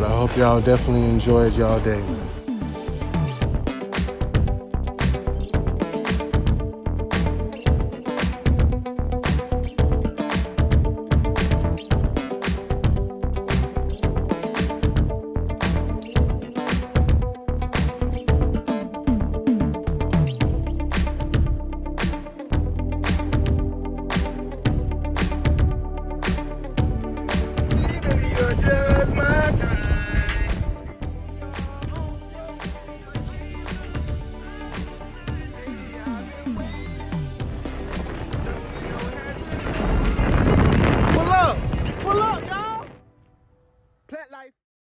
But I hope y'all definitely enjoyed y'all day, man. Pull up, y'all. Plant life.